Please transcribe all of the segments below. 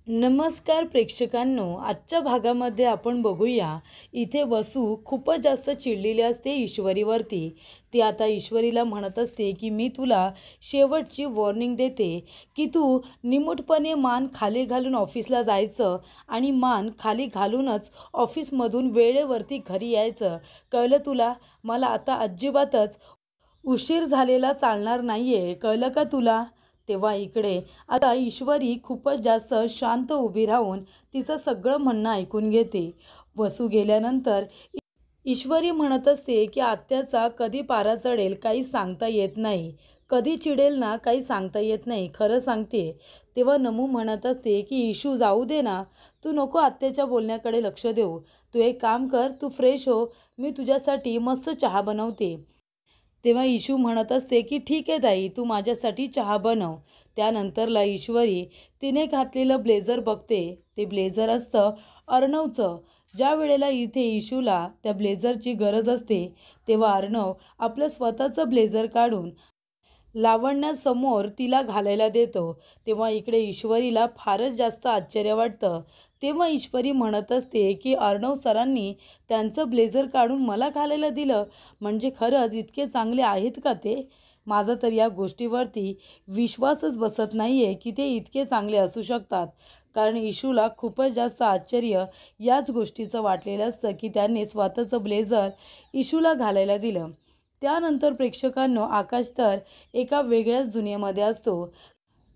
नमस्कार प्रेक्षकांनो, आजच्या भागामध्ये आपण बघूया. इथे वसू खूपच जास्त चिडलेली असते ईश्वरीवरती. ती आता ईश्वरीला म्हणत असते की मी तुला शेवटची वॉर्निंग देते की तू निमूटपणे मान खाली घालून ऑफिसला जायचं आणि मान खाली घालूनच ऑफिसमधून वेळेवरती घरी यायचं. कळलं तुला? मला आता अजिबातच उशीर झालेला चालणार नाहीये, कळलं का तुला? तेव्हा इकडे आता ईश्वरी खूपच जास्त शांत उभी राहून तिचं सगळं म्हणणं ऐकून घेते. वसू गेल्यानंतर ईश्वरी म्हणत असते की आत्याचा कधी पारा चढेल काही सांगता येत नाही, कधी चिडेल ना काही सांगता येत नाही, खरं सांगते. तेव्हा नमू म्हणत असते की इशू जाऊ दे ना, तू नको आत्याच्या बोलण्याकडे लक्ष देऊ. तू एक काम कर, तू फ्रेश हो, मी तुझ्यासाठी मस्त चहा बनवते. तेव्हा इशू म्हणत असते की ठीक आहे ताई, तू माझ्यासाठी चहा बनव. त्यानंतरला ईश्वरी तिने घातलेलं ब्लेझर बघते. ते ब्लेझर असतं अर्णवचं. ज्या वेळेला इथे इशूला त्या ब्लेझरची गरज असते तेव्हा अर्णव आपलं स्वतःचं ब्लेझर काढून लावण्यासमोर तिला घालायला देतो. तेव्हा इकडे ईश्वरीला फारच जास्त आश्चर्य वाटतं. तेव्हा ईश्वरी म्हणत असते की अर्णव सरांनी त्यांचं ब्लेझर काढून मला घालायला दिलं, म्हणजे खरंच इतके चांगले आहेत का ते? माझा तर या गोष्टीवरती विश्वासच बसत नाही आहे की ते इतके चांगले असू शकतात. कारण इशूला खूपच जास्त आश्चर्य याच गोष्टीचं वाटलेलं असतं की त्यांनी स्वतःचं ब्लेझर इशूला घालायला दिलं. त्यानंतर प्रेक्षकांनो, आकाश तर एका वेगळ्याच दुनियेमध्ये असतो.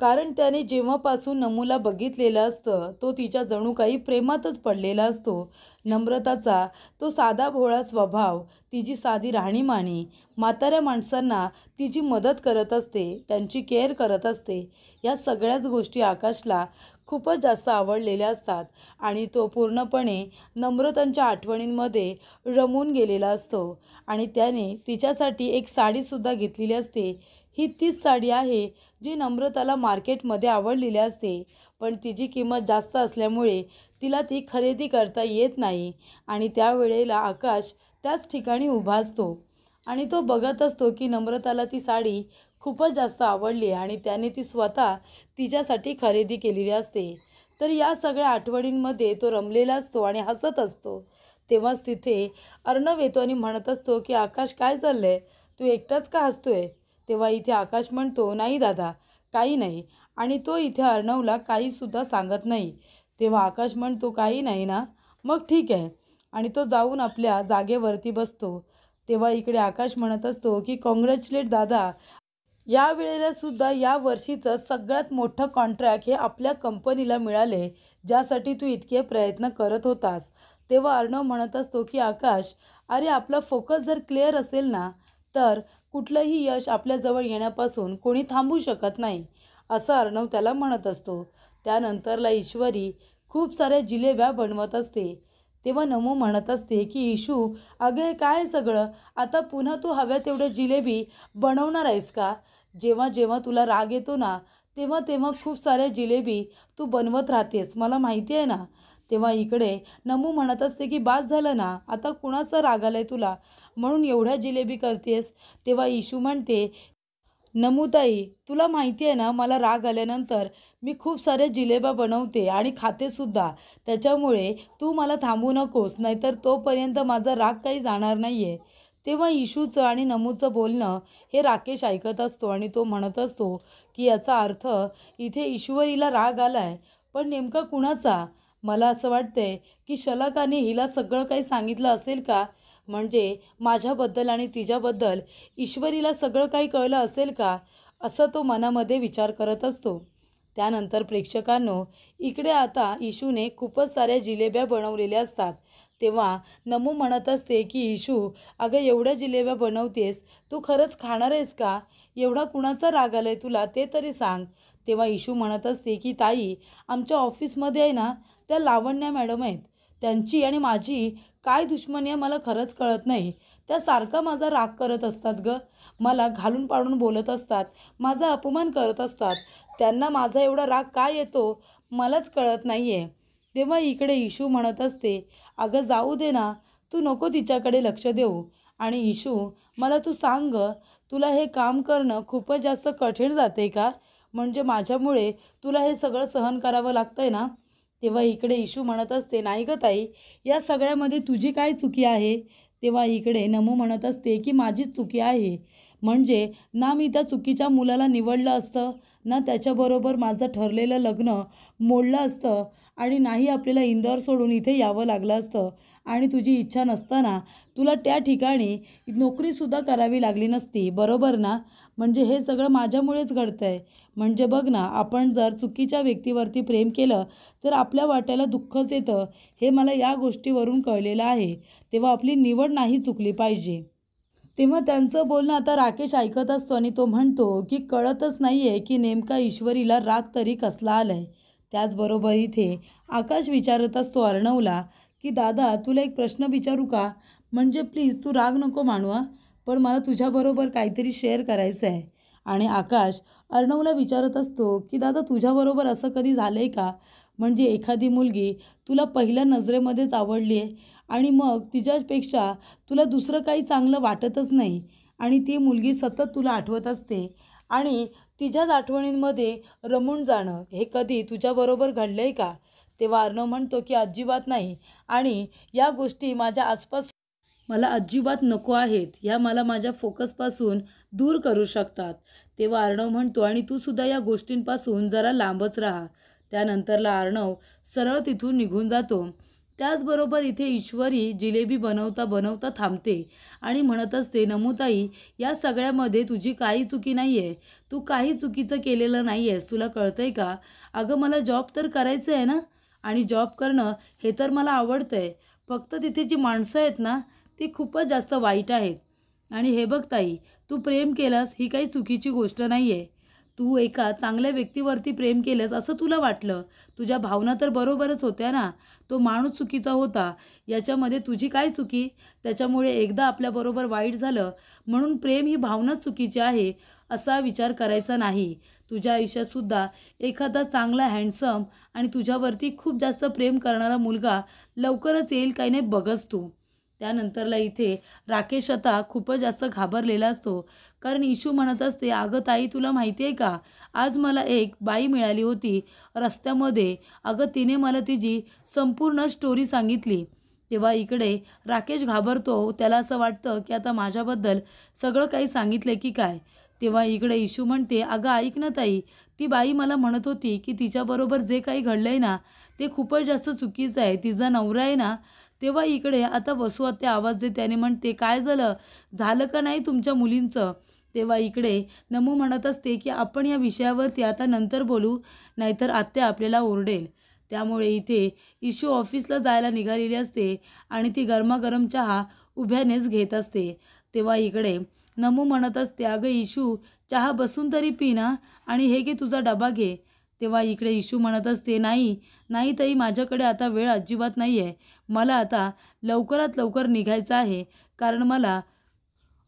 कारण त्याने जेव्हापासून नमूला बघितलेलं असतं तो तिच्या जणू काही प्रेमातच पडलेला असतो. नम्रताचा तो साधा भोळा स्वभाव, तिची साधी राहणीमानी, म्हाताऱ्या माणसांना तिची मदत करत असते, त्यांची केअर करत असते, या सगळ्याच गोष्टी आकाशला खूपच जास्त आवडलेल्या असतात आणि तो पूर्णपणे नम्रतांच्या आठवणींमध्ये रमून गेलेला असतो. आणि त्याने तिच्यासाठी एक साडीसुद्धा घेतलेली असते. ही तीच साडी आहे जी नम्रताला मार्केटमध्ये आवडलेली असते, पण तिची किंमत जास्त असल्यामुळे तिला ती खरेदी करता येत नाही. आणि त्यावेळेला आकाश त्याच ठिकाणी उभा असतो आणि तो बघत असतो की नम्रताला ती साडी खूपच जास्त आवडली आणि त्याने ती स्वतः तिच्यासाठी खरेदी केलेली असते. तर या सगळ्या आठवणींमध्ये तो रमलेला असतो आणि हसत असतो. तेव्हाच तिथे अर्णव येतो आणि म्हणत असतो की आकाश, काय चाललंय? तू एकटाच का हसतोय? तेव्हा इथे आकाश म्हणतो, नाही दादा, काही नाही. आणि तो इथे अर्णवला काहीसुद्धा सांगत नाही. तेव्हा आकाश म्हणतो, काही नाही ना, मग ठीक आहे. आणि तो जाऊन आपल्या जागेवरती बसतो. तेव्हा इकडे आकाश म्हणत असतो की कॉंग्रॅच्युलेट दादा, या वेळेला सुद्धा या वर्षीचं सगळ्यात मोठं कॉन्ट्रॅक्ट हे आपल्या कंपनीला मिळाले, ज्यासाठी तू इतके प्रयत्न करत होतास. तेव्हा अर्णव म्हणत असतो की आकाश, अरे आपला फोकस जर क्लिअर असेल ना, तर कुठलंही यश आपल्याजवळ येण्यापासून कोणी थांबवू शकत नाही, असं अर्णव त्याला म्हणत असतो. त्यानंतरला ईश्वरी खूप साऱ्या जिलेब्या बनवत असते. तेव्हा नमू म्हणत असते की इशू, अगं हे काय सगळं? आता पुन्हा तू हव्या तेवढ्या जिलेबी बनवणार आहेस का? जेव्हा जेव्हा तुला राग येतो ना, तेव्हा तेव्हा खूप साऱ्या जिलेबी तू बनवत राहतेस, मला माहिती आहे ना. तेव्हा इकडे नमू म्हणत असते की बास झालं ना, आता कुणाचा राग आलाय तुला म्हणून एवढ्या जिलेबी करतेस? तेव्हा इशू म्हणते, नमूताई, तुला माहिती आहे ना, मला राग आल्यानंतर मी खूप साऱ्या जिलेबा बनवते आणि खातेसुद्धा. त्याच्यामुळे तू मला थांबवू नकोस, नाहीतर तोपर्यंत माझा राग काही जाणार नाही आहे. तेव्हा इशूचं आणि नमूचं बोलणं हे राकेश ऐकत असतो आणि तो म्हणत असतो की याचा अर्थ इथे ईश्वरीला राग आलाय, पण नेमका कुणाचा? मला असं वाटतंय की शलाकाने हिला सगळं काही सांगितलं असेल का? म्हणजे माझ्याबद्दल आणि तिच्याबद्दल ईश्वरीला सगळं काही कळलं असेल का? असं तो मनामध्ये विचार करत असतो. त्यानंतर प्रेक्षकांनो, इकडे आता इशूने खूपच साऱ्या जिलेब्या बनवलेल्या असतात. तेव्हा नमू म्हणत असते की इशू, अगं एवढ्या जिलेब्या बनवतेस, तू खरंच खाणार आहेस का? एवढा कुणाचा राग आलाय तुला ते तरी सांग. तेव्हा इशू म्हणत असते की ताई, आमच्या ऑफिसमध्ये आहे ना, त्या लावण्या मॅडम आहेत, त्यांची आणि माझी काय दुश्मनी आहे मला खरंच कळत नाही. त्या सारखा माझा राग करत असतात गं, मला घालून पाडून बोलत असतात, माझा अपमान करत असतात. त्यांना माझा एवढा राग का येतो मलाच कळत नाही आहे. तेव्हा इकडे इशू म्हणत असते, अगं जाऊ दे ना, तू नको तिच्याकडे लक्ष देऊ. आणि इशू, मला तू सांग गं, तुला हे काम करणं खूपच जास्त कठीण जाते का? म्हणजे माझ्यामुळे तुला हे सगळं सहन करावं लागतंय ना? तेव्हा इकडे इशू म्हणत असते, नाही गं ताई, या सगळ्यामध्ये तुझी काय चुकी आहे? तेव्हा इकडे नमू म्हणत असते की माझीच चुकी आहे. म्हणजे ना मी त्या चुकीच्या मुलाला निवडलं असतं, ना त्याच्याबरोबर माझं ठरलेलं लग्न मोडलं असतं आणि नाही आपल्याला इंदौर सोडून इथे यावं लागलं असतं आणि तुझी इच्छा नसताना तुला त्या ठिकाणी नोकरीसुद्धा करावी लागली नसती, बरोबर ना? म्हणजे हे सगळं माझ्यामुळेच घडतं आहे. म्हणजे बघ ना, आपण जर चुकीच्या व्यक्तीवरती प्रेम केलं तर आपल्या वाट्याला दुःखच येतं, हे मला या गोष्टीवरून कळलेलं आहे. तेव्हा आपली निवड नाही चुकली पाहिजे. तेव्हा त्यांचं बोलणं आता राकेश ऐकत असतो आणि तो म्हणतो की कळतच नाही आहे की नेमका ईश्वरीला राग तरी कसला आला आहे. त्याचबरोबर इथे आकाश विचारत असतो अर्णवला की दादा, तुला एक प्रश्न विचारू का? म्हणजे प्लीज तू राग नको मानू हां, पण मला तुझ्याबरोबर काहीतरी शेअर करायचं आहे. आणि आकाश अर्णवला विचारत असतो की दादा, तुझ्याबरोबर असं कधी झालं आहे का? म्हणजे एखादी मुलगी तुला पहिल्या नजरेमध्येच आवडली आहे आणि मग तिच्यापेक्षा तुला दुसरं काही चांगलं वाटतच नाही आणि ती मुलगी सतत तुला आठवत असते आणि तिच्याच आठवणींमध्ये रमून जाणं, हे कधी तुझ्याबरोबर घडलं आहे का? तेव्हा अर्णव म्हणतो की अजिबात नाही आणि या गोष्टी माझ्या आसपास मला अजिबात नको आहेत. ह्या मला माझ्या फोकसपासून दूर करू शकतात. तेव्हा अर्णव म्हणतो आणि तू सुद्धा या गोष्टींपासून जरा लांबच राहा. त्यानंतरला अर्णव सरळ तिथून निघून जातो. त्याचबरोबर इथे ईश्वरी जिलेबी बनवता बनवता थांबते आणि म्हणत असते, नमुताई, या सगळ्यामध्ये तुझी काही चुकी नाही आहे. तू काही चुकीचं केलेलं नाही आहेस. तुला कळतंय का? अगं, मला जॉब तर करायचं आहे ना, आणि जॉब करणं हे तर मला आवडतं आहे. फक्त तिथे जी माणसं आहेत ना, ती खूपच जास्त वाईट आहेत. आणि हे बघ ताई, तू प्रेम केलंस ही काही चुकीची गोष्ट नाही आहे. तू एका चांगल्या व्यक्तीवरती प्रेम केलंस असं तुला वाटलं. तुझ्या भावना तर बरोबरच होत्या ना. तो माणूस चुकीचा होता, याच्यामध्ये तुझी काय चुकी? त्याच्यामुळे एकदा आपल्याबरोबर वाईट झालं म्हणून प्रेम ही भावनाच चुकीची आहे असा विचार करायचा नाही. तुझ्या आयुष्यातसुद्धा एखादा चांगला हँडसम आणि तुझ्यावरती खूप जास्त प्रेम करणारा मुलगा लवकरच येईल, काही नाही बघच तू. त्यानंतरला इथे राकेश आता खूपच जास्त घाबरलेला असतो. कारण इशू म्हणत असते, अगं ताई, तुला माहिती आहे का, आज मला एक बाई मिळाली होती रस्त्यामध्ये. अगं, तिने मला तिची संपूर्ण स्टोरी सांगितली. तेव्हा इकडे राकेश घाबरतो. त्याला असं वाटतं की आता माझ्याबद्दल सगळं काही सांगितलं की काय. तेव्हा इकडे इशू म्हणते, अगं ऐक ना ताई, ती बाई मला म्हणत होती की तिच्याबरोबर जे काही घडलं आहे ना, ते खूपच जास्त चुकीचं आहे. तिचा नवरा आहे ना. तेव्हा इकडे आता वसू आत्या आवाज देते आणि म्हणते, काय झालं, झालं का नाही तुमच्या मुलींचं? तेव्हा इकडे नमू म्हणत असते की आपण या विषयावरती आता नंतर बोलू, नाहीतर आत्या आपल्याला ओरडेल. त्यामुळे इथे इशू ऑफिसला जायला निघालेली असते आणि ती गरमागरम चहा उभ्यानेच घेत असते. तेव्हा इकडे नमू म्हणत असते, अगं इशू, चहा बसून तरी पी ना, आणि हे घे तुझा डबा घे. तेव्हा इकडे इशू म्हणत असते, नाही नाही ताई, माझ्याकडे आता वेळ अजिबात नाही आहे. मला आता लवकरात लवकर निघायचं आहे, कारण मला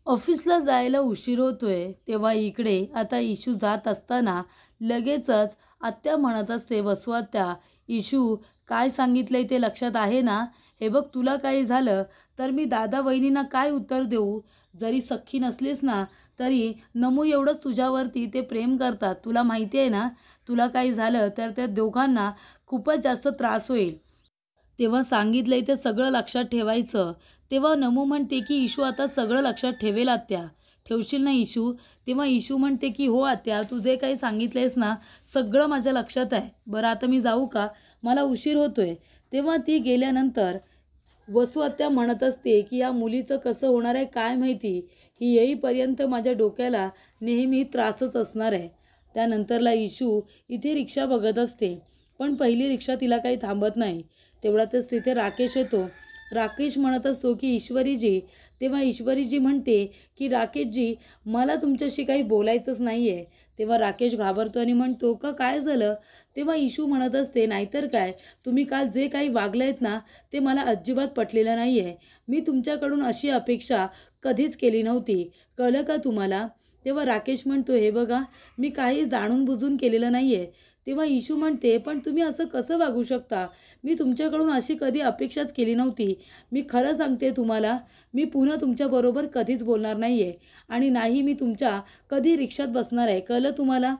ऑफिसला जायला उशीर होतोय. तेव्हा इकडे आता इशू जात असताना लगेचच आत्या म्हणत असते, वसू आत्या, इशू काय सांगितलंय ते लक्षात आहे ना? हे बघ, तुला काही झालं तर मी दादा वहिनींना काय उत्तर देऊ? जरी सख्खी नसलीस ना, तरी नमू एवढंच तुझ्यावरती ते प्रेम करतात. तुला माहिती आहे ना, तुला काही झालं तर त्या दोघांना खूपच जास्त त्रास होईल. तेव्हा सांगितलंय ते सगळं लक्षात ठेवायचं. तेव्हा नमू म्हणते की इशू आता सगळं लक्षात ठेवेल आत्या. ठेवशील ना इशू? तेव्हा इशू म्हणते की हो आत्या, तू जे काही सांगितलंयस ना, सगळं माझ्या लक्षात आहे. बरं, आता मी जाऊ का? मला उशीर होतोय. तेव्हा ती गेल्यानंतर वसू आत्या म्हणत असते की या मुलीचं कसं होणार आहे काय माहिती. ही येईपर्यंत माझ्या डोक्याला नेहमी त्रासच असणार आहे. त्यानंतरला इशू इथे रिक्षा बघत असते, पण पहिली रिक्षा तिला काही थांबत नाही. तेवढ्यातच तिथे राकेश येतो. राकेश म्हणत असतो की ईश्वरीजी. तेव्हा ईश्वरीजी म्हणते की राकेशजी, मला तुमच्याशी काही बोलायचंच नाही आहे. तेव्हा राकेश घाबरतो आणि म्हणतो, का काय झालं? तेव्हा इशू म्हणत असते, नाहीतर काय, तुम्ही काल जे काही वागले आहेत ना, ते मला अजिबात पटलेलं नाही आहे. मी तुमच्याकडून अशी अपेक्षा कधीच केली नव्हती. कळलं का तुम्हाला? तेव्हा राकेश म्हणतो, हे बघा, मी काही जाणून बुजून केलेलं नाही आहे. तेव्हा इशू म्हणते, पण तुम्ही असं कसं वागू शकता? मी तुमच्याकडून अशी कधी अपेक्षाच केली नव्हती. मी खरं सांगते तुम्हाला, मी पुन्हा तुमच्याबरोबर कधीच बोलणार नाही आहे आणि नाही मी तुमच्या कधी रिक्षात बसणार आहे. कळलं तुम्हाला?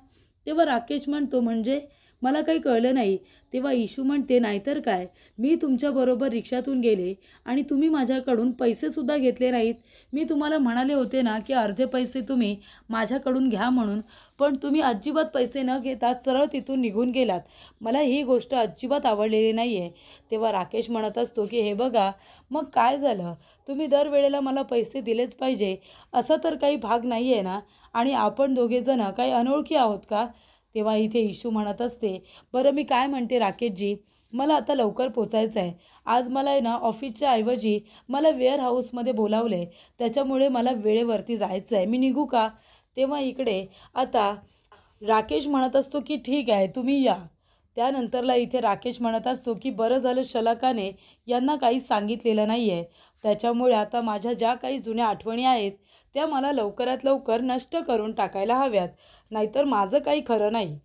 तेव्हा राकेश म्हणतो, म्हणजे मला काही कळलं नाही. तेव्हा इशू म्हणते, नाहीतर काय, मी तुमच्याबरोबर रिक्षातून गेले आणि तुम्ही माझ्याकडून पैसेसुद्धा घेतले नाहीत. मी तुम्हाला म्हणाले होते ना की अर्धे पैसे तुम्ही माझ्याकडून घ्या म्हणून, पण तुम्ही अजिबात पैसे न घेता सरळ तिथून निघून गेलात. मला ही गोष्ट अजिबात आवडलेली नाही आहे. तेव्हा राकेश म्हणत असतो की हे बघा, मग काय झालं, तुम्ही दरवेळेला मला पैसे दिलेच पाहिजे असा तर काही भाग नाही आहे ना, आणि आपण दोघेजणं काही अनोळखी आहोत का? तेव्हा इथे इशू म्हणत असते, बरं मी काय म्हणते राकेशजी, मला आता लवकर पोचायचं आहे. आज मला आहे ना ऑफिसच्या ऐवजी मला वेअर हाऊसमध्ये बोलावलं आहे, त्याच्यामुळे मला वेळेवरती जायचं आहे. मी निघू का? तेव्हा इकडे आता राकेश म्हणत असतो की ठीक आहे, तुम्ही या. त्यानंतरला इथे राकेश म्हणत असतो की बरं झालं शलाकाने यांना काहीच सांगितलेलं नाही आहे. त्याच्यामुळे आता माझ्या ज्या काही जुन्या आठवणी आहेत त्या मला लवकरात लवकर नष्ट करून टाकायला हव्यात, नाहीतर माझं काही खरं नाही.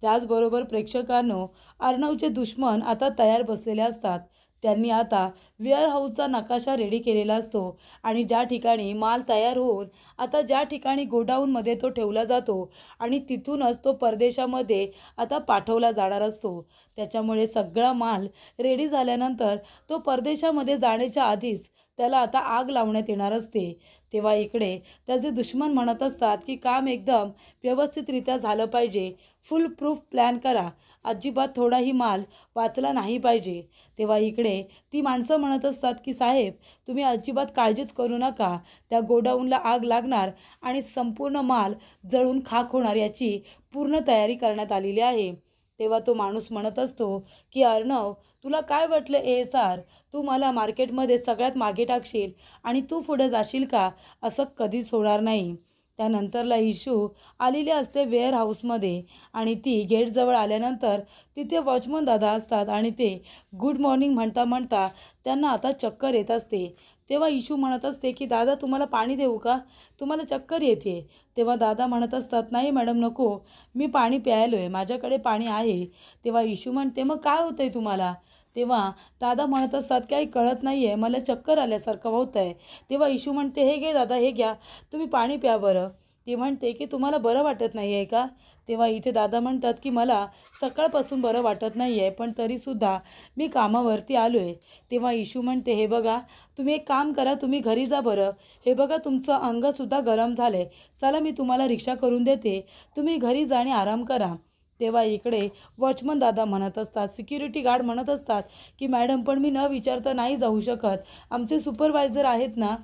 त्याचबरोबर प्रेक्षकांनो, अर्णवचे दुश्मन आता तयार बसलेले असतात. त्यांनी आता वेअर हाऊसचा नकाशा रेडी केलेला असतो आणि ज्या ठिकाणी माल तयार होऊन आता ज्या ठिकाणी गोडाऊनमध्ये तो ठेवला जातो आणि तिथूनच तो परदेशामध्ये आता पाठवला जाणार असतो. त्याच्यामुळे सगळा माल रेडी झाल्यानंतर तो परदेशामध्ये जाण्याच्या आधीच त्याला आता आग लावण्यात येणार असते. तेव्हा इकडे त्याचे दुश्मन म्हणत असतात की काम एकदम व्यवस्थितरित्या झालं पाहिजे, फुल प्रूफ प्लॅन करा, अजिबात थोडाही माल वाचला नाही पाहिजे. तेव्हा इकडे ती माणसं म्हणत असतात की साहेब, तुम्ही अजिबात काळजीच करू नका, त्या गोडाऊनला आग लागणार आणि संपूर्ण माल जळून खाक होणार याची पूर्ण तयारी करण्यात आलेली आहे. तेव्हा तो माणूस म्हणत असतो की अर्णव, तुला काय वाटलं ASR, तू मला मार्केटमध्ये सगळ्यात मागे टाकशील आणि तू पुढे जाशील का? असं कधीच होणार नाही. त्यानंतरला इशू आलेली असते वेअर हाऊसमध्ये आणि ती गेटजवळ आल्यानंतर तिथे वॉचमन दादा असतात आणि ते गुड मॉर्निंग म्हणता म्हणता त्यांना आता चक्कर येत असते. तेव्हा इशू म्हणत असते की दादा, तुम्हाला पाणी देऊ का? तुम्हाला चक्कर येते. तेव्हा दादा म्हणत असतात, नाही मॅडम नको, मी पाणी प्यायलो आहे, माझ्याकडे पाणी आहे. तेव्हा इशू म्हणते, मग काय होतं आहे तुम्हाला? तेव्हा दादा म्हणत असतात, काही कळत नाही आहे, मला चक्कर आल्यासारखं होतं आहे. तेव्हा इशू म्हणते, हे घे दादा, हे घ्या, तुम्ही पाणी प्या बरं. ती म्हणते की तुम्हाला बरं वाटत नाही आहे का? तेव्हा इथे दादा म्हणतात की मला सकाळपासून बरं वाटत नाही आहे, पण तरीसुद्धा मी कामावरती आलो आहे. तेव्हा इशू म्हणते, हे बघा, तुम्ही एक काम करा, तुम्ही घरी जा बरं. हे बघा, तुमचं अंगसुद्धा गरम झालं आहे. चला, मी तुम्हाला रिक्षा करून देते, तुम्ही घरी जा आणि आराम करा. तेव्हा इकडे वॉचमन दादा म्हणत असतात, सिक्युरिटी गार्ड म्हणत असतात की मॅडम, पण मी न विचारता नाही जाऊ शकत. आमचे सुपरवायझर आहेत ना,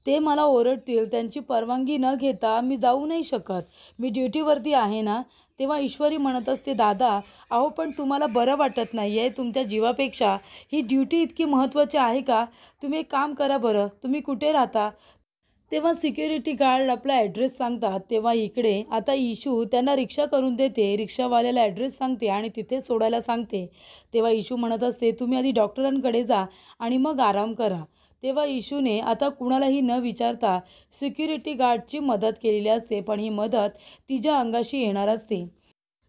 ते मला ओरडतील, त्यांची परवानगी न घेता मी जाऊ नाही शकत. मी ड्युटीवरती आहे ना. तेव्हा ईश्वरी म्हणत असते, दादा अहो, पण तुम्हाला बरं वाटत नाही आहे, तुमच्या जीवापेक्षा ही ड्युटी इतकी महत्त्वाची आहे का? तुम्ही एक काम करा बरं, तुम्ही कुठे राहता? तेव्हा सिक्युरिटी गार्ड आपला ॲड्रेस सांगतात. तेव्हा इकडे आता इशू त्यांना रिक्षा करून देते, रिक्षावाल्याला ॲड्रेस सांगते आणि तिथे सोडायला सांगते. तेव्हा इशू म्हणत असते, तुम्ही आधी डॉक्टरांकडे जा आणि मग आराम करा. तेव्हा इशूने आता कुणालाही न विचारता सिक्युरिटी गार्डची मदत केलेली असते, पण ही मदत तिच्या अंगाशी येणार असते.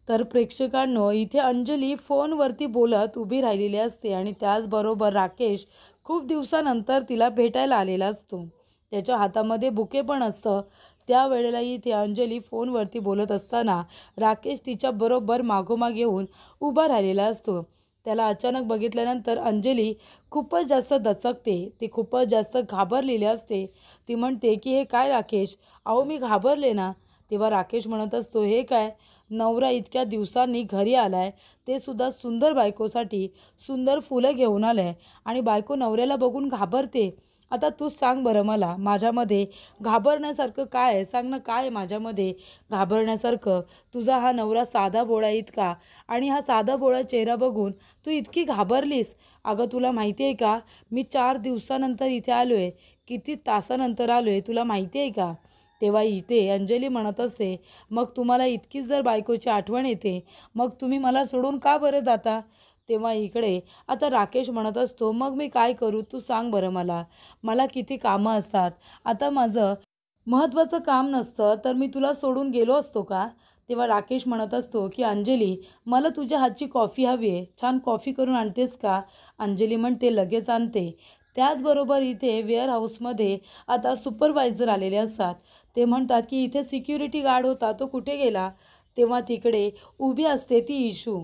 तर प्रेक्षकांनो, इथे अंजली फोनवरती बोलत उभी राहिलेली असते आणि त्याचबरोबर राकेश खूप दिवसानंतर तिला भेटायला आलेला असतो. त्याच्या हातामध्ये बुके पण असतं. त्यावेळेला इथे अंजली फोनवरती बोलत असताना राकेश तिच्याबरोबर मागोमाग येऊन उभा राहिलेला असतो. त्याला अचानक बघितल्यानंतर अंजली खूपच जास्त दचकते. ती खूपच जास्त घाबरलेली असते. ती म्हणते की हे काय राकेश, अहो मी घाबरले ना. तेव्हा राकेश म्हणत असतो, हे काय, नवरा इतक्या दिवसांनी घरी आलाय, ते सुद्धा सुंदर बायकोसाठी सुंदर फुलं घेऊन आलंय आणि बायको नवऱ्याला बघून घाबरते. आता तूच सांग बरं मला, माझ्यामध्ये घाबरण्यासारखं काय आहे? सांग ना, काय आहे माझ्यामध्ये घाबरण्यासारखं? तुझा हा नवरा साधा भोळा इतका, आणि हा साधा भोळा चेहरा बघून तू इतकी घाबरलीस? अगं तुला माहिती आहे का, मी 4 दिवसानंतर इथे आलो आहे, किती तासानंतर आलो आहे, तुला माहिती आहे का? तेव्हा इथे अंजली म्हणत असते, मग तुम्हाला इतकीच जर बायकोची आठवण येते, मग तुम्ही मला सोडून का बरं जाता? तेव्हा इकडे आता राकेश म्हणत असतो, मग मी काय करू, तू सांग बरं मला. मला किती कामं असतात. आता माझं महत्त्वाचं काम नसतं तर मी तुला सोडून गेलो असतो का? तेव्हा राकेश म्हणत असतो की अंजली, मला तुझ्या हातची कॉफी हवी आहे, छान कॉफी करून आणतेस का? अंजली म्हणते, लगेच आणते. त्याचबरोबर इथे वेअर हाऊसमध्ये आता सुपरवायझर आलेले असतात. ते म्हणतात की इथे सिक्युरिटी गार्ड होता, तो कुठे गेला? तेव्हा तिकडे उभी असते ती इशू.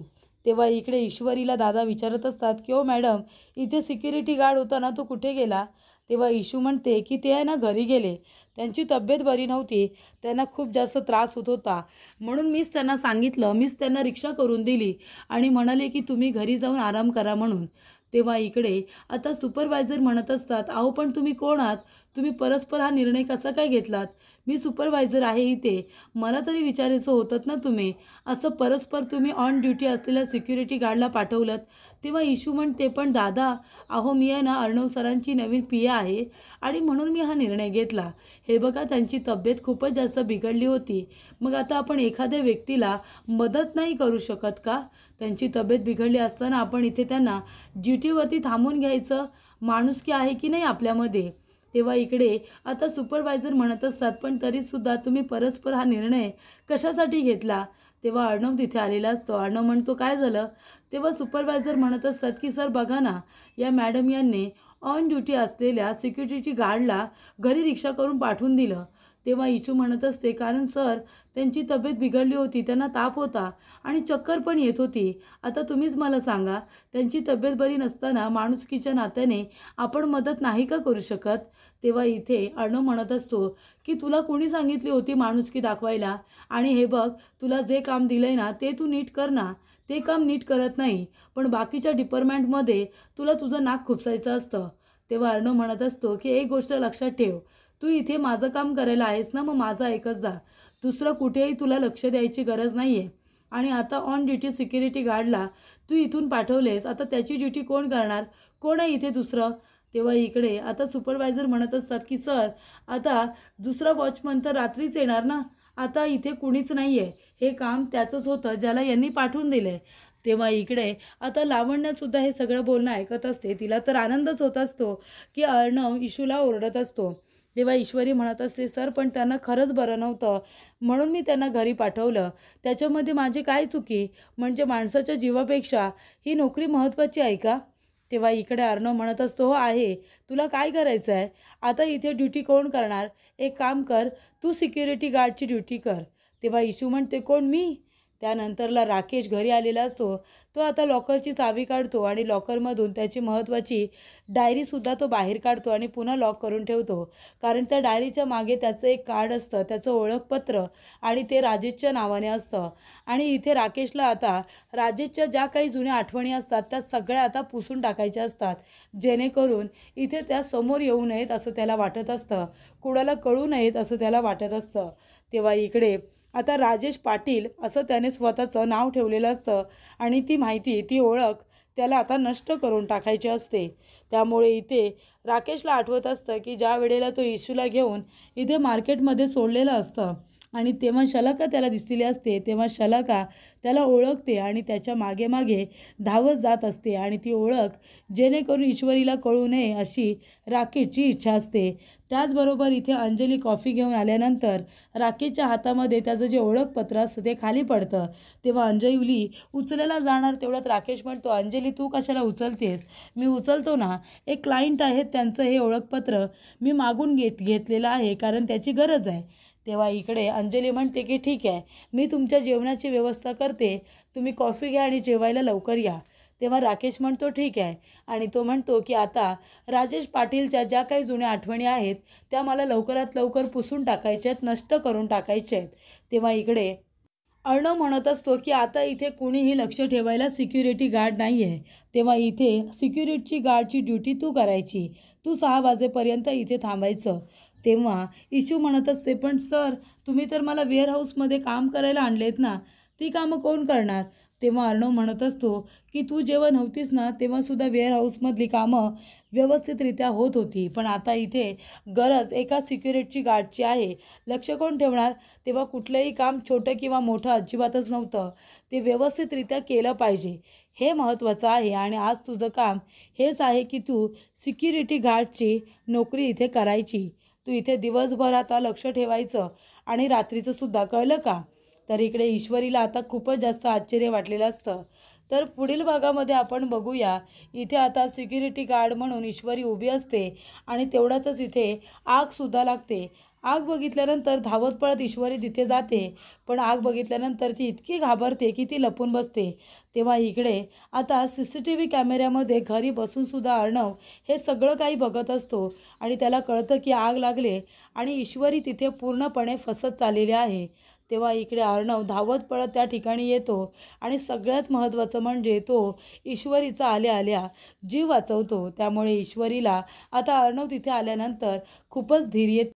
तेव्हा इकडे ईश्वरीला दादा विचारत असतात की ओ मॅडम, इथे सिक्युरिटी गार्ड होता ना, तो कुठे गेला? तेव्हा इशू म्हणते की ते आहे ना घरी गेले, त्यांची तब्येत बरी नव्हती, त्यांना खूप जास्त त्रास होत होता, म्हणून मीच त्यांना सांगितलं, मीच त्यांना रिक्षा करून दिली आणि म्हणाले की तुम्ही घरी जाऊन आराम करा म्हणून. तेव्हा इकडे आता सुपरवायझर म्हणत असतात, अहो पण तुम्ही कोण आहात? तुम्ही परस्पर हा निर्णय कसा काय घेतलात? मी सुपरवायझर आहे इथे, मला तरी विचारायचं होतं ना तुम्ही. असं परस्पर तुम्ही ऑन ड्युटी असलेल्या सिक्युरिटी गार्डला पाठवलं. तेव्हा इशू म्हणते, पण दादा, अहो मी आहे ना अर्णव सरांची नवीन पी आहे आणि म्हणून मी हा निर्णय घेतला. हे बघा त्यांची तब्येत खूपच जास्त बिघडली होती, मग आता आपण एखाद्या व्यक्तीला मदत नाही करू शकत का? त्यांची तब्येत बिघडली असताना आपण इथे त्यांना ड्युटीवरती थांबून घ्यायचं माणुसकी आहे की नाही आपल्यामध्ये? तेव्हा इकडे आता सुपरवायझर म्हणत असतात, पण तरीसुद्धा तुम्ही परस्पर हा निर्णय कशासाठी घेतला? तेव्हा अर्णव तिथे आलेला असतो. अर्णव म्हणतो, काय झालं? तेव्हा सुपरवायझर म्हणत असतात की सर बघा ना, या मॅडम यांनी ऑन ड्युटी असलेल्या सिक्युरिटी गार्डला घरी रिक्षा करून पाठवून दिलं. तेव्हा इशू म्हणत असते, कारण सर त्यांची तब्येत बिघडली होती, त्यांना ताप होता आणि चक्कर पण येत होती. आता तुम्हीच मला सांगा, त्यांची तब्येत बरी नसताना माणुसकीच्या नात्याने आपण मदत नाही का करू शकत? तेव्हा इथे अर्णव म्हणत असतो की तुला कोणी सांगितली होती माणुसकी दाखवायला? आणि हे बघ, तुला जे काम दिलं आहे ना ते तू नीट कर ना. ते काम नीट करत नाही, पण बाकीच्या डिपार्टमेंटमध्ये तुला तुझं नाक खुपसायचं असतं. तेव्हा अर्णव म्हणत असतो की एक गोष्ट लक्षात ठेव, तू इथे माझं काम करायला आहेस ना, मग माझं ऐकत जा. दुसरं कुठेही तुला लक्ष द्यायची गरज नाही आहे. आणि आता ऑन ड्युटी सिक्युरिटी गार्डला तू इथून पाठवलेस, आता त्याची ड्युटी कोण करणार? कोण आहे इथे दुसरं? तेव्हा इकडे आता सुपरवायझर म्हणत असतात की सर, आता दुसरा वॉचमन तर रात्रीच येणार ना, आता इथे कुणीच नाही आहे, हे काम त्याचंच होतं ज्याला यांनी पाठवून दिलं आहे. तेव्हा इकडे आता लावण्यासुद्धा हे सगळं बोलणं ऐकत असते. तिला तर आनंदच होत असतो की अर्णव इशूला ओरडत असतो. तेव्हा ईश्वरी म्हणत असते, सर पण त्यांना खरंच बरं नव्हतं, म्हणून मी त्यांना घरी पाठवलं. त्याच्यामध्ये माझी काय चुकी? म्हणजे माणसाच्या जीवापेक्षा ही नोकरी महत्त्वाची आहे का? तेव्हा इकडे अर्णव म्हणत असतो, हो आहे, तुला काय करायचं आहे? आता इथे ड्युटी कोण करणार? एक काम कर, तू सिक्युरिटी गार्डची ड्युटी कर. तेव्हा इशू म्हणते, कोण मी? त्यानंतरला राकेश घरी आलेला असतो. तो आता लॉकरची चावी काढतो आणि लॉकरमधून त्याची महत्त्वाची डायरीसुद्धा तो बाहेर काढतो आणि पुन्हा लॉक करून ठेवतो. कारण त्या डायरीच्या मागे त्याचं एक कार्ड असतं, त्याचं ओळखपत्र, आणि ते राजेशच्या नावाने असतं. आणि इथे राकेशला आता राजेशच्या ज्या काही जुन्या आठवणी असतात त्या सगळ्या आता पुसून टाकायच्या असतात, जेणेकरून इथे त्या समोर येऊ नयेत असं त्याला वाटत असतं, कुणाला कळू नयेत असं त्याला वाटत असतं. तेव्हा इकडे आता राजेश पाटील असं त्याने स्वतःचं नाव ठेवलेलं असतं आणि ती माहिती, ती ओळख त्याला आता नष्ट करून टाकायची असते. त्यामुळे इथे राकेशला आठवत असतं की ज्या वेळेला तो इशूला घेऊन इथे मार्केटमध्ये सोडलेलं असतं आणि तेव्हा शलाका त्याला दिसलेली असते. तेव्हा शलाका त्याला ओळखते आणि त्याच्या मागे मागे धावत जात असते आणि ती ओळख जेणेकरून ईश्वरीला कळू नये अशी राकेशची इच्छा असते. त्याचबरोबर इथे अंजली कॉफी घेऊन आल्यानंतर राकेशच्या हातामध्ये त्याचं जे ओळखपत्र असतं ते खाली पडतं. तेव्हा अंजली उचलायला जाणार, तेवढ्यात राकेश म्हणतो, अंजली तू कशाला उचलतेस? मी उचलतो ना, एक क्लायंट आहेत, त्यांचं हे ओळखपत्र मी मागून घेतलेलं आहे, कारण त्याची गरज आहे. तेव्हा इकडे अंजली म्हणते की ठीक आहे, मी तुमच्या जेवणाची व्यवस्था करते, तुम्ही कॉफी घ्या आणि जेवायला लवकर या. तेव्हा राकेश म्हणतो ठीक आहे, आणि तो म्हणतो की आता राजेश पाटीलच्या ज्या काही जुन्या आठवणी आहेत त्या मला लवकरात लवकर पुसून टाकायच्या आहेत, नष्ट करून टाकायच्या आहेत. तेव्हा इकडे अर्णव म्हणत असतो की आता इथे कुणीही लक्ष ठेवायला सिक्युरिटी गार्ड नाही आहे. तेव्हा इथे सिक्युरिटी गार्डची ड्युटी तू करायची, तू 6 वाजेपर्यंत इथे थांबायचं. तेव्हा इशू म्हणत असते, पण सर तुम्ही तर मला वेअरहाऊसमध्ये काम करायला आणलेत ना, ती कामं कोण करणार? तेव्हा अर्णव म्हणत असतो की तू जेव्हा नव्हतीस ना तेव्हासुद्धा वेअरहाऊसमधली कामं व्यवस्थितरित्या होत होती, पण आता इथे गरज एका सिक्युरिटी गार्डची आहे, लक्ष कोण ठेवणार? तेव्हा कुठलंही काम छोटं किंवा मोठं अजिबातच नव्हतं, ते व्यवस्थितरित्या केलं पाहिजे, हे महत्त्वाचं आहे. आणि आज तुझं काम हेच आहे की तू सिक्युरिटी गार्डची नोकरी इथे करायची, तू इथे दिवसभर आता लक्ष ठेवायचं आणि रात्रीचंसुद्धा, कळलं का? तर इकडे ईश्वरीला आता खूपच जास्त आश्चर्य वाटलेलं असतं. तर पुढील भागामध्ये आपण बघूया, इथे आता सिक्युरिटी गार्ड म्हणून ईश्वरी उभी असते आणि तेवढ्यातच इथे आगसुद्धा लागते आग बघितल्यानंतर धावत पळत ईश्वरी तिथे जाते, पण आग बघितल्यानंतर ती इतकी घाबरते की ती लपून बसते. तेव्हा इकडे आता CCTV कॅमेऱ्यामध्ये घरी बसूनसुद्धा अर्णव हे सगळं काही बघत असतो आणि त्याला कळतं की आग लागले आणि ईश्वरी तिथे पूर्णपणे फसत चाललेली आहे. तेव्हा इकडे अर्णव धावत पळत त्या ठिकाणी येतो आणि सगळ्यात महत्त्वाचं म्हणजे तो ईश्वरीचा आल्या जीव वाचवतो. त्यामुळे ईश्वरीला आता अर्णव तिथे आल्यानंतर खूपच धीर येतो.